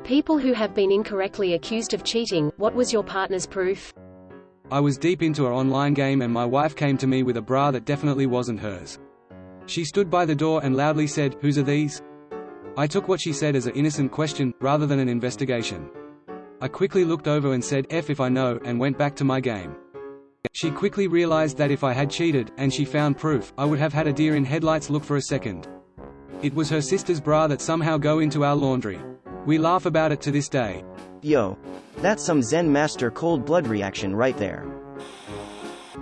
People who have been incorrectly accused of cheating, what was your partner's proof? I was deep into an online game and my wife came to me with a bra that definitely wasn't hers. She stood by the door and loudly said, "Whose are these?" I took what she said as an innocent question, rather than an investigation. I quickly looked over and said, "F if I know," and went back to my game. She quickly realized that if I had cheated, and she found proof, I would have had a deer in headlights look for a second. It was her sister's bra that somehow go into our laundry. We laugh about it to this day. Yo, that's some Zen master cold blood reaction right there.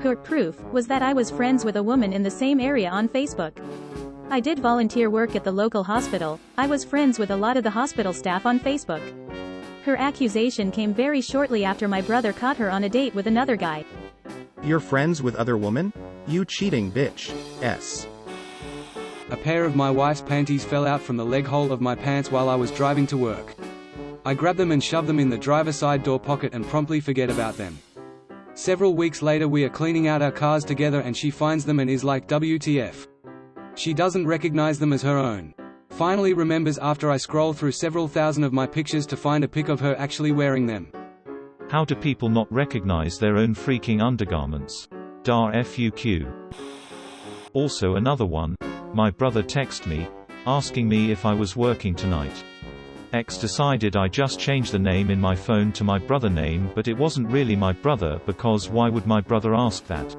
Her proof was that I was friends with a woman in the same area on Facebook. I did volunteer work at the local hospital. I was friends with a lot of the hospital staff on Facebook. Her accusation came very shortly after my brother caught her on a date with another guy. You're friends with other women? You cheating bitch. S. A pair of my wife's panties fell out from the leg hole of my pants while I was driving to work. I grabbed them and shoved them in the driver's side door pocket and promptly forget about them. Several weeks later we are cleaning out our cars together and she finds them and is like, WTF. She doesn't recognize them as her own. Finally remembers after I scroll through several thousand of my pictures to find a pic of her actually wearing them. How do people not recognize their own freaking undergarments? Dar fuq. Also another one. My brother texted me, asking me if I was working tonight. X decided I just changed the name in my phone to my brother name, but it wasn't really my brother because why would my brother ask that?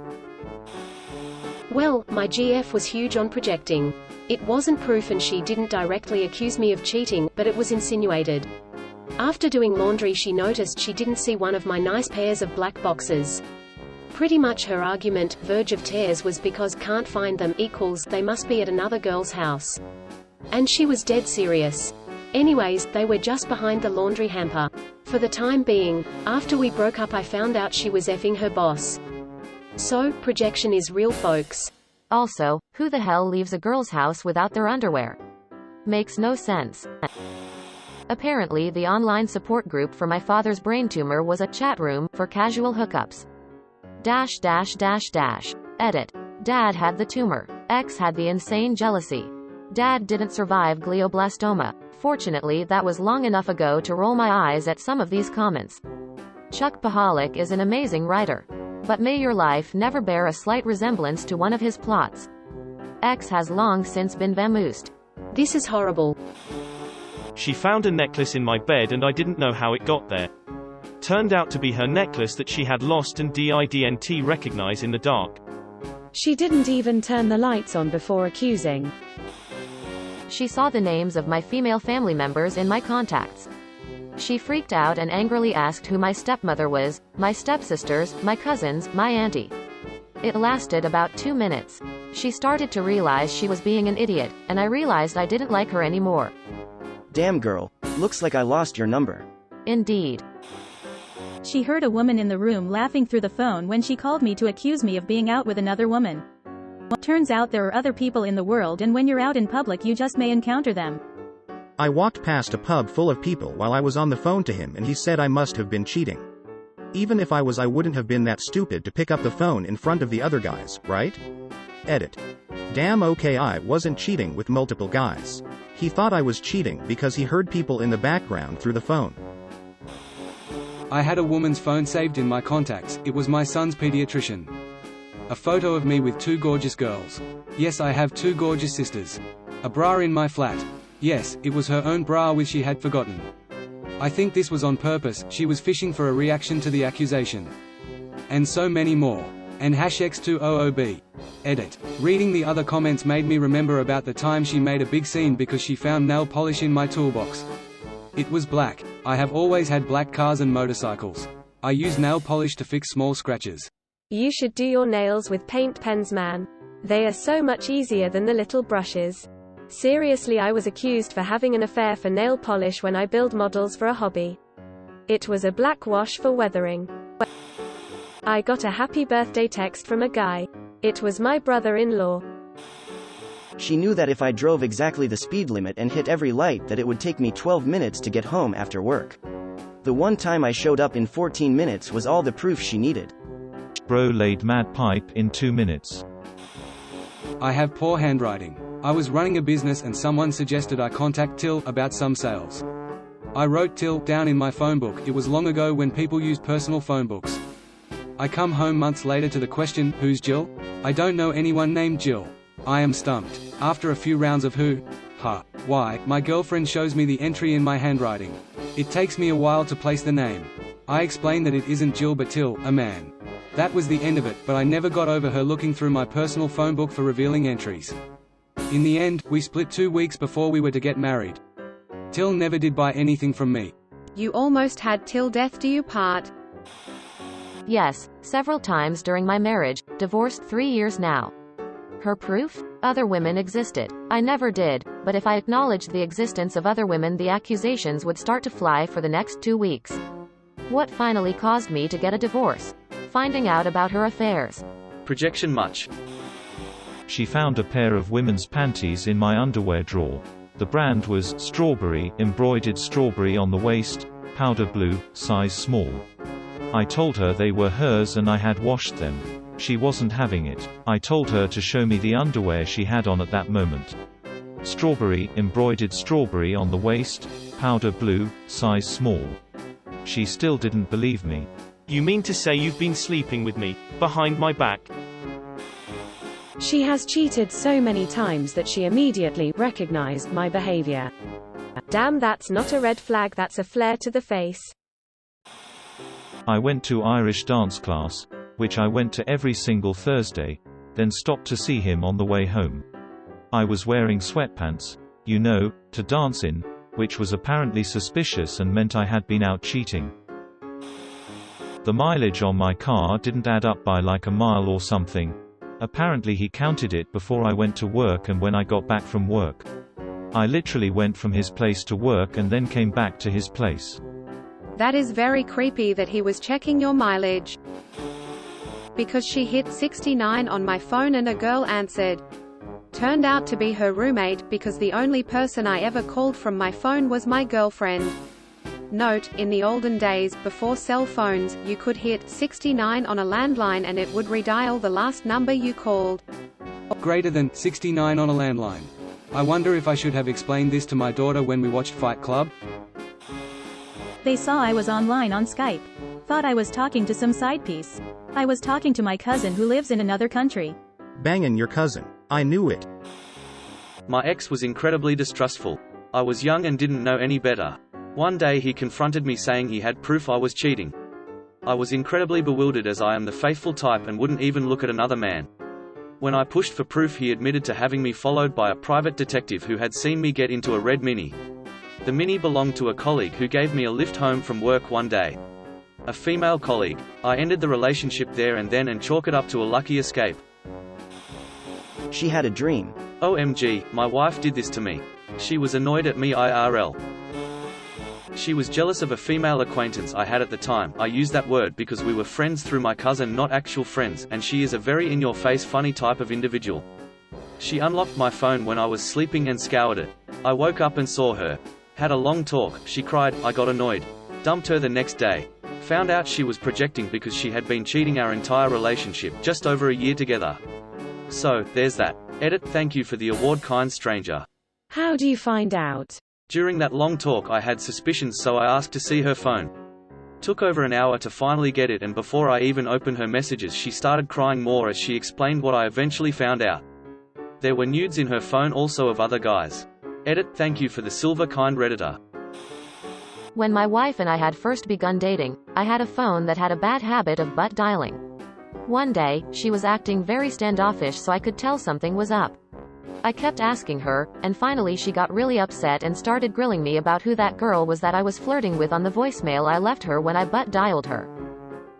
Well, my GF was huge on projecting. It wasn't proof and she didn't directly accuse me of cheating, but it was insinuated. After doing laundry she noticed she didn't see one of my nice pairs of black boxers. Pretty much her argument, verge of tears, was because can't find them equals they must be at another girl's house. And she was dead serious. Anyways, they were just behind the laundry hamper. For the time being, after we broke up I found out she was effing her boss. So, projection is real, folks. Also, who the hell leaves a girl's house without their underwear? Makes no sense. Apparently the online support group for my father's brain tumor was a chat room for casual hookups. Edit. Dad had the tumor. X had the insane jealousy. Dad didn't survive glioblastoma. Fortunately that was long enough ago to roll my eyes at some of these comments. Chuck Pahalik is an amazing writer. But may your life never bear a slight resemblance to one of his plots. X has long since been vamoosed. This is horrible. She found a necklace in my bed and I didn't know how it got there. Turned out to be her necklace that she had lost and didn't recognize in the dark. She didn't even turn the lights on before accusing. She saw the names of my female family members in my contacts. She freaked out and angrily asked who my stepmother was, my stepsisters, my cousins, my auntie. It lasted about 2 minutes. She started to realize she was being an idiot, and I realized I didn't like her anymore. Damn girl, looks like I lost your number. Indeed. She heard a woman in the room laughing through the phone when she called me to accuse me of being out with another woman. Turns out there are other people in the world and when you're out in public you just may encounter them. I walked past a pub full of people while I was on the phone to him and he said I must have been cheating. Even if I was, I wouldn't have been that stupid to pick up the phone in front of the other guys, right? Edit. Damn, okay, I wasn't cheating with multiple guys. He thought I was cheating because he heard people in the background through the phone. I had a woman's phone saved in my contacts. It was my son's pediatrician. A photo of me with 2 gorgeous girls. Yes, I have 2 gorgeous sisters. A bra in my flat. Yes, it was her own bra which she had forgotten. I think this was on purpose. She was fishing for a reaction to the accusation. And so many more. And #X200B. Edit. Reading the other comments made me remember about the time she made a big scene because she found nail polish in my toolbox. It was black. I have always had black cars and motorcycles. I use nail polish to fix small scratches. You should do your nails with paint pens, man. They are so much easier than the little brushes. Seriously, I was accused for having an affair for nail polish when I build models for a hobby. It was a black wash for weathering. I got a happy birthday text from a guy. It was my brother-in-law. She knew that if I drove exactly the speed limit and hit every light that it would take me 12 minutes to get home after work. The one time I showed up in 14 minutes was all the proof she needed. Bro laid mad pipe in 2 minutes. I have poor handwriting. I was running a business and someone suggested I contact Till about some sales. I wrote Till down in my phone book. It was long ago when people used personal phone books. I come home months later to the question, who's Jill? I don't know anyone named Jill. I am stumped. After a few rounds of who, ha, why, my girlfriend shows me the entry in my handwriting. It takes me a while to place the name. I explain that it isn't Jill but Till, a man. That was the end of it, but I never got over her looking through my personal phone book for revealing entries. In the end, we split 2 weeks before we were to get married. Till never did buy anything from me. You almost had till death do you part. Yes, several times during my marriage, divorced 3 years now. Her proof? Other women existed. I never did, but if I acknowledged the existence of other women, the accusations would start to fly for the next 2 weeks. What finally caused me to get a divorce? Finding out about her affairs. Projection much. She found a pair of women's panties in my underwear drawer. The brand was Strawberry, embroidered strawberry on the waist, powder blue, size small. I told her they were hers and I had washed them. She wasn't having it. I told her to show me the underwear she had on at that moment. Strawberry, embroidered strawberry on the waist, powder blue, size small. She still didn't believe me. You mean to say you've been sleeping with me, behind my back? She has cheated so many times that she immediately recognized my behavior. Damn, that's not a red flag, that's a flare to the face. I went to Irish dance class, which I went to every single Thursday, then stopped to see him on the way home. I was wearing sweatpants, you know, to dance in, which was apparently suspicious and meant I had been out cheating. The mileage on my car didn't add up by like a mile or something. Apparently he counted it before I went to work and when I got back from work. I literally went from his place to work and then came back to his place. That is very creepy that he was checking your mileage. Because she hit 69 on my phone and a girl answered. Turned out to be her roommate, because the only person I ever called from my phone was my girlfriend. Note, in the olden days, before cell phones, you could hit 69 on a landline and it would redial the last number you called. Greater than 69 on a landline. I wonder if I should have explained this to my daughter when we watched Fight Club? They saw I was online on Skype. Thought I was talking to some side piece. I was talking to my cousin who lives in another country. Bangin' your cousin. I knew it. My ex was incredibly distrustful. I was young and didn't know any better. One day he confronted me saying he had proof I was cheating. I was incredibly bewildered as I am the faithful type and wouldn't even look at another man. When I pushed for proof, he admitted to having me followed by a private detective who had seen me get into a red Mini. The Mini belonged to a colleague who gave me a lift home from work one day. A female colleague. I ended the relationship there and then and chalk it up to a lucky escape. She had a dream. OMG, my wife did this to me. She was annoyed at me IRL. She was jealous of a female acquaintance I had at the time. I use that word because we were friends through my cousin, not actual friends, and she is a very in-your-face funny type of individual. She unlocked my phone when I was sleeping and scoured it. I woke up and saw her. Had a long talk, she cried, I got annoyed. Dumped her the next day. Found out she was projecting because she had been cheating our entire relationship, just over a year together. So, there's that. Edit, thank you for the award, kind stranger. How do you find out? During that long talk I had suspicions, so I asked to see her phone. Took over an hour to finally get it, and before I even opened her messages she started crying more as she explained what I eventually found out. There were nudes in her phone, also of other guys. Edit, thank you for the silver, kind redditor. When my wife and I had first begun dating, I had a phone that had a bad habit of butt dialing. One day, she was acting very standoffish, so I could tell something was up. I kept asking her, and finally she got really upset and started grilling me about who that girl was that I was flirting with on the voicemail I left her when I butt dialed her.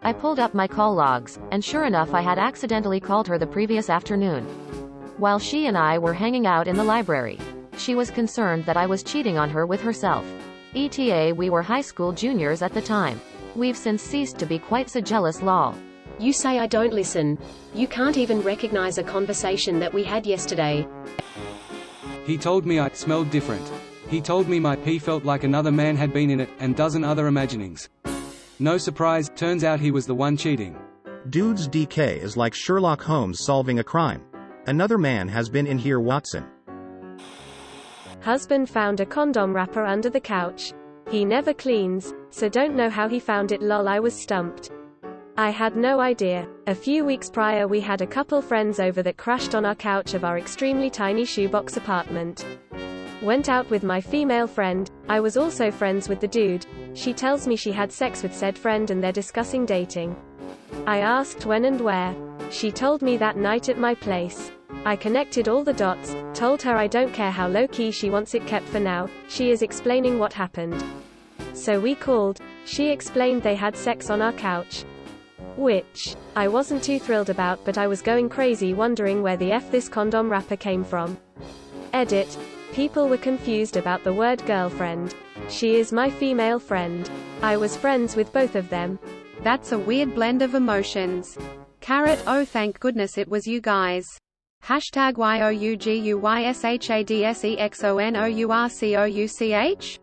I pulled up my call logs, and sure enough I had accidentally called her the previous afternoon. While she and I were hanging out in the library. She was concerned that I was cheating on her with herself. ETA, we were high school juniors at the time. We've since ceased to be quite so jealous, lol. You say I don't listen. You can't even recognize a conversation that we had yesterday. He told me I smelled different. He told me my pee felt like another man had been in it, and dozen other imaginings. No surprise, turns out he was the one cheating. Dude's DK is like Sherlock Holmes solving a crime. Another man has been in here, Watson. Husband found a condom wrapper under the couch. He never cleans, so don't know how he found it lol. I was stumped. I had no idea. A few weeks prior we had a couple friends over that crashed on our couch of our extremely tiny shoebox apartment. Went out with my female friend. I was also friends with the dude. She tells me she had sex with said friend and they're discussing dating. I asked when and where. She told me that night at my place. I connected all the dots, told her I don't care how low-key she wants it kept for now. She is explaining what happened. So we called. She explained they had sex on our couch. Which I wasn't too thrilled about, but I was going crazy wondering where the F this condom wrapper came from. Edit. People were confused about the word girlfriend. She is my female friend. I was friends with both of them. That's a weird blend of emotions. Carrot, oh thank goodness it was you guys. Hashtag YOUGUYSHADSEXONOURCOUCH?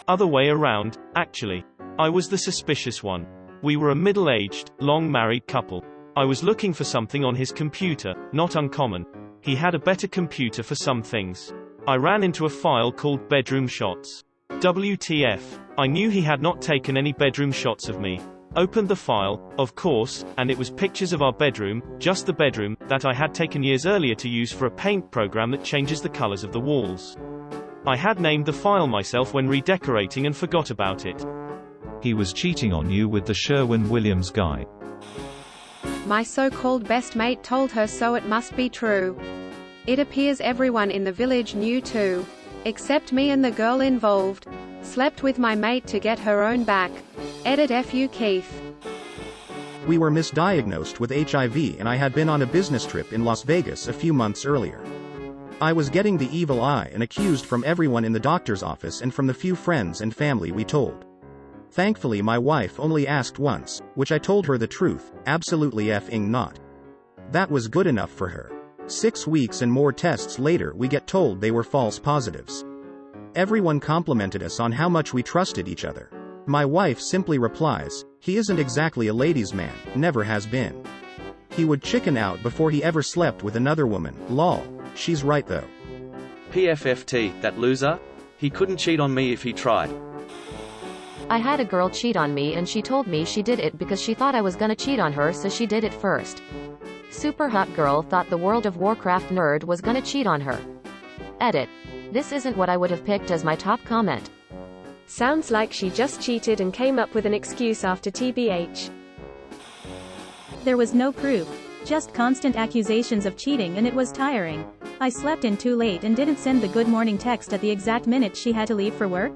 Other way around, actually. I was the suspicious one. We were a middle-aged, long-married couple. I was looking for something on his computer, not uncommon. He had a better computer for some things. I ran into a file called bedroom shots. WTF. I knew he had not taken any bedroom shots of me. Opened the file, of course, and it was pictures of our bedroom, just the bedroom, that I had taken years earlier to use for a paint program that changes the colors of the walls. I had named the file myself when redecorating and forgot about it. He was cheating on you with the Sherwin-Williams guy. My so-called best mate told her so it must be true. It appears everyone in the village knew too. Except me and the girl involved. Slept with my mate to get her own back. Edit Fu Keith. We were misdiagnosed with HIV and I had been on a business trip in Las Vegas a few months earlier. I was getting the evil eye and accused from everyone in the doctor's office and from the few friends and family we told. Thankfully my wife only asked once, which I told her the truth, absolutely effing not. That was good enough for her. 6 weeks and more tests later we get told they were false positives. Everyone complimented us on how much we trusted each other. My wife simply replies, he isn't exactly a ladies' man, never has been. He would chicken out before he ever slept with another woman, lol. She's right though. PFFT, that loser? He couldn't cheat on me if he tried. I had a girl cheat on me and she told me she did it because she thought I was gonna cheat on her, so she did it first. Super hot girl thought the World of Warcraft nerd was gonna cheat on her. Edit. This isn't what I would have picked as my top comment. Sounds like she just cheated and came up with an excuse after TBH. There was no proof, just constant accusations of cheating, and it was tiring. I slept in too late and didn't send the good morning text at the exact minute she had to leave for work.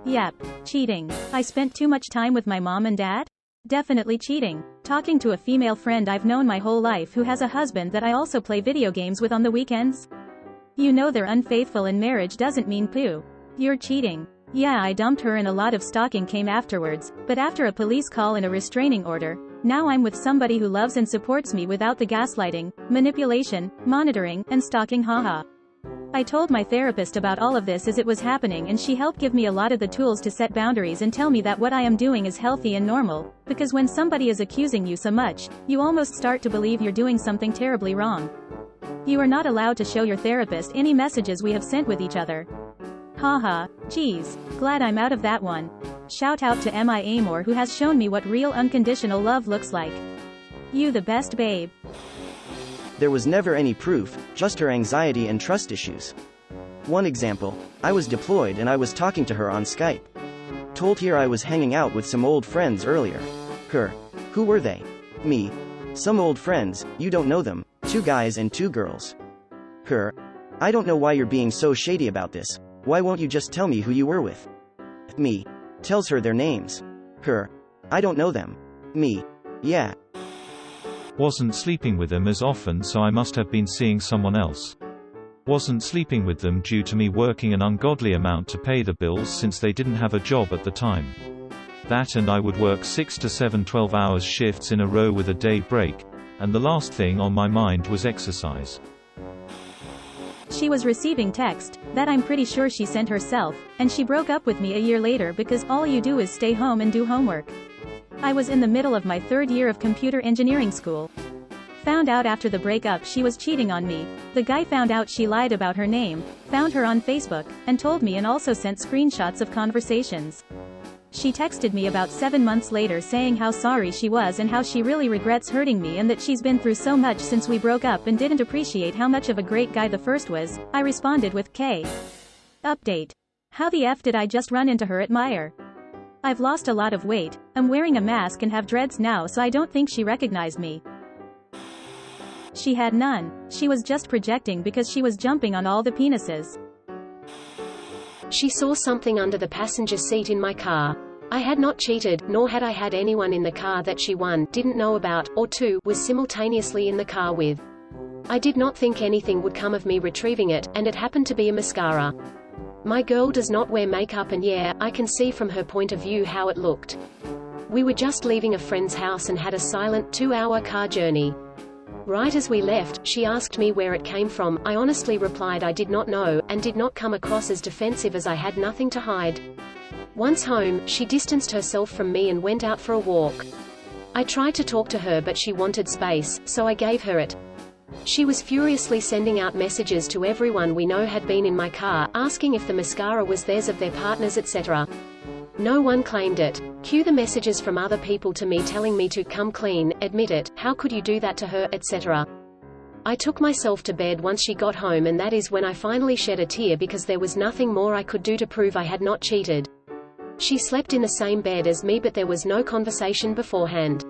Yep, cheating. I spent too much time with my mom and dad? Definitely cheating. Talking to a female friend I've known my whole life who has a husband that I also play video games with on the weekends? You know they're unfaithful and marriage doesn't mean poo. You're cheating. Yeah, I dumped her and a lot of stalking came afterwards, but after a police call and a restraining order, now I'm with somebody who loves and supports me without the gaslighting, manipulation, monitoring, and stalking. Haha. I told my therapist about all of this as it was happening and she helped give me a lot of the tools to set boundaries and tell me that what I am doing is healthy and normal, because when somebody is accusing you so much, you almost start to believe you're doing something terribly wrong. You are not allowed to show your therapist any messages we have sent with each other. Haha, geez, glad I'm out of that one. Shout out to M.I. Amor who has shown me what real unconditional love looks like. You the best babe. There was never any proof, just her anxiety and trust issues. One example, I was deployed and I was talking to her on Skype. Told her I was hanging out with some old friends earlier. Her. Who were they? Me. Some old friends, you don't know them, 2 guys and 2 girls. Her. I don't know why you're being so shady about this. Why won't you just tell me who you were with? Me. Tells her their names. Her. I don't know them. Me. Yeah. Wasn't sleeping with them as often, so I must have been seeing someone else. Wasn't sleeping with them due to me working an ungodly amount to pay the bills since they didn't have a job at the time. That, and I would work 6 to 7 12-hour shifts in a row with a day break, and the last thing on my mind was exercise. She was receiving text, that I'm pretty sure she sent herself, and she broke up with me a year later because all you do is stay home and do homework. I was in the middle of my 3rd year of computer engineering school. Found out after the breakup she was cheating on me. The guy found out she lied about her name, found her on Facebook, and told me, and also sent screenshots of conversations. She texted me about 7 months later saying how sorry she was and how she really regrets hurting me and that she's been through so much since we broke up and didn't appreciate how much of a great guy the first was. I responded with K. Update. How the F did I just run into her at Meijer? I've lost a lot of weight, I'm wearing a mask and have dreads now, so I don't think she recognized me. She had none. She was just projecting because she was jumping on all the penises. She saw something under the passenger seat in my car. I had not cheated, nor had I had anyone in the car that she, 1, didn't know about, or 2, was simultaneously in the car with. I did not think anything would come of me retrieving it, and it happened to be a mascara. My girl does not wear makeup, and yeah, I can see from her point of view how it looked. We were just leaving a friend's house and had a silent 2-hour car journey. Right as we left, she asked me where it came from. I honestly replied I did not know, and did not come across as defensive as I had nothing to hide. Once home, she distanced herself from me and went out for a walk. I tried to talk to her, but she wanted space, so I gave her it. She was furiously sending out messages to everyone we know had been in my car, asking if the mascara was theirs, of their partners, etc. No one claimed it. Cue the messages from other people to me telling me to come clean, admit it, how could you do that to her, etc. I took myself to bed once she got home, and that is when I finally shed a tear because there was nothing more I could do to prove I had not cheated. She slept in the same bed as me, but there was no conversation beforehand.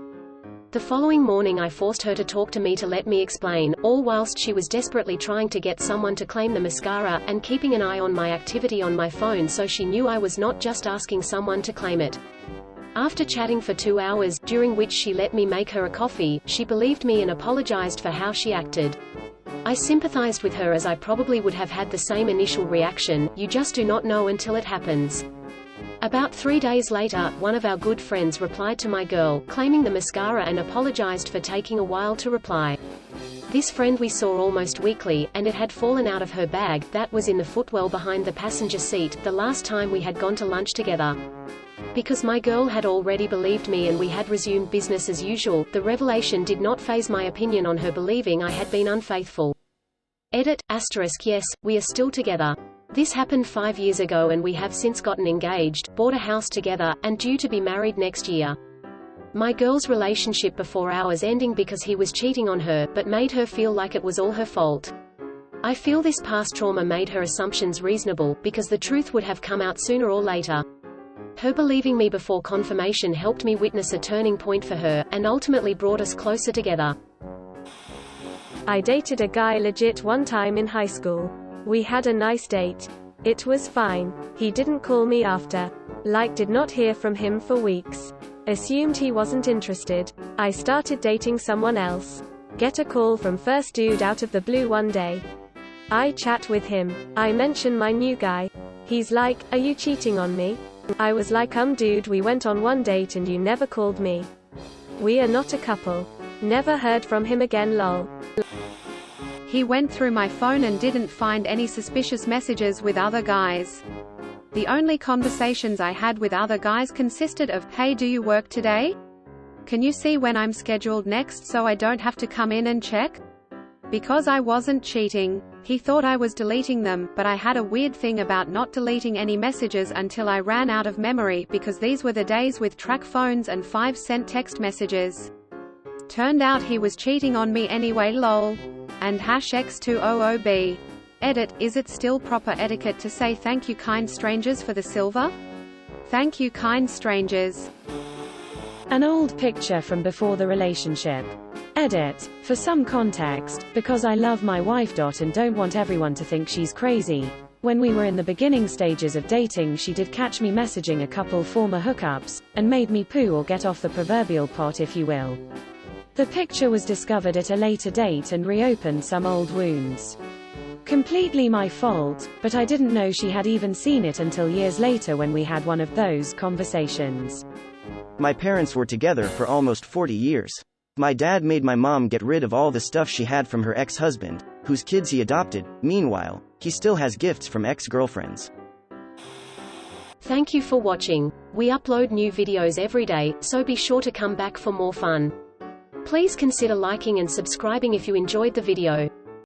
The following morning I forced her to talk to me to let me explain, all whilst she was desperately trying to get someone to claim the mascara, and keeping an eye on my activity on my phone so she knew I was not just asking someone to claim it. After chatting for 2 hours, during which she let me make her a coffee, she believed me and apologized for how she acted. I sympathized with her, as I probably would have had the same initial reaction. You just do not know until it happens. About 3 days later, one of our good friends replied to my girl, claiming the mascara, and apologized for taking a while to reply. This friend we saw almost weekly, and it had fallen out of her bag, that was in the footwell behind the passenger seat, the last time we had gone to lunch together. Because my girl had already believed me and we had resumed business as usual, the revelation did not phase my opinion on her believing I had been unfaithful. Edit, *, yes, we are still together. This happened 5 years ago and we have since gotten engaged, bought a house together, and due to be married next year. My girl's relationship before ours ending because he was cheating on her, but made her feel like it was all her fault. I feel this past trauma made her assumptions reasonable, because the truth would have come out sooner or later. Her believing me before confirmation helped me witness a turning point for her, and ultimately brought us closer together. I dated a guy legit one time in high school. We had a nice date. It was fine. He didn't call me after. Did not hear from him for weeks. Assumed he wasn't interested. I started dating someone else. Get a call from first dude out of the blue one day. I chat with him. I mention my new guy. He's like, "Are you cheating on me?" I was like, dude, we went on one date and you never called me. We are not a couple. Never heard from him again, lol. He went through my phone and didn't find any suspicious messages with other guys. The only conversations I had with other guys consisted of, "Hey, do you work today? Can you see when I'm scheduled next so I don't have to come in and check?" Because I wasn't cheating. He thought I was deleting them, but I had a weird thing about not deleting any messages until I ran out of memory, because these were the days with track phones and 5-cent text messages. Turned out he was cheating on me anyway, lol. And #X200B. Edit, is it still proper etiquette to say thank you kind strangers for the silver? Thank you kind strangers. An old picture from before the relationship. Edit, for some context, because I love my wife. And don't want everyone to think she's crazy. When we were in the beginning stages of dating, she did catch me messaging a couple former hookups, and made me poo or get off the proverbial pot, if you will. The picture was discovered at a later date and reopened some old wounds. Completely my fault, but I didn't know she had even seen it until years later when we had one of those conversations. My parents were together for almost 40 years. My dad made my mom get rid of all the stuff she had from her ex-husband, whose kids he adopted. Meanwhile, he still has gifts from ex-girlfriends. Thank you for watching. We upload new videos every day, so be sure to come back for more fun. Please consider liking and subscribing if you enjoyed the video.